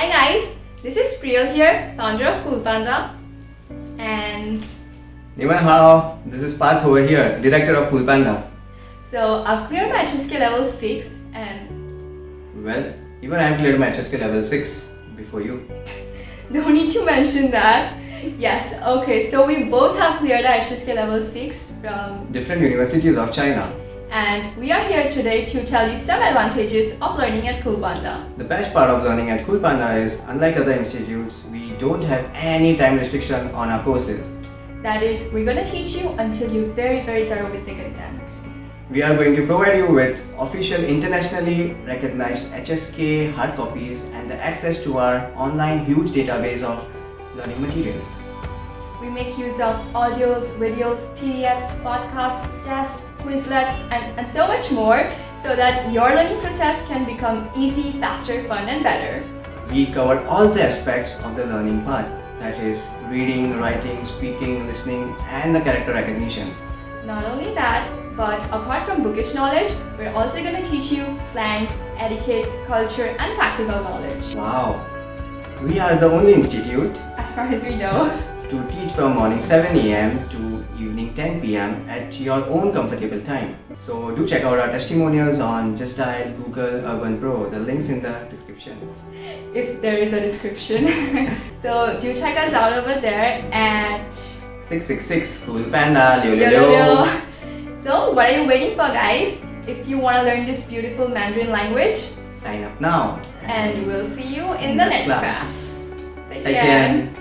Hi guys, this is Priyal here, founder of Panda, and 你们好, this is Parth over here, director of Panda. so I've cleared my HSK level 6 and Well, even I have cleared my HSK level 6 before you. no need to mention that. Yes, okay, so we both have cleared our HSK level 6 from Different universities of China. and we are here today to tell you some advantages of learning at Panda. The best part of learning at Panda is, unlike other institutes, we don't have any time restriction on our courses. That is, we're going to teach you until you're very thorough with the content. We are going to provide you with official internationally recognized HSK hard copies and the access to our online huge database of learning materials. We make use of audios, videos, PDFs, podcasts, tests, Quizlets, and so much more so that your learning process can become easy, faster, fun, and better. We cover all the aspects of the learning part, that is, reading, writing, speaking, listening, and the character recognition. Not only that, but apart from bookish knowledge, we're also going to teach you slangs, etiquettes, culture, and practical knowledge. Wow! We are the only institute As far as we know. to teach from morning 7 a.m. to evening 10 p.m. at your own comfortable time. So do check out our testimonials on Just Dial, Google, Urban Pro. The link's in the description. If there is a description. So do check us out over there at 666 School Panda. Leo, Yo, leo, yo, leo. yo. So what are you waiting for, guys? If you want to learn this beautiful Mandarin language, Sign up now. and we'll see you in the next class. 再见。再见。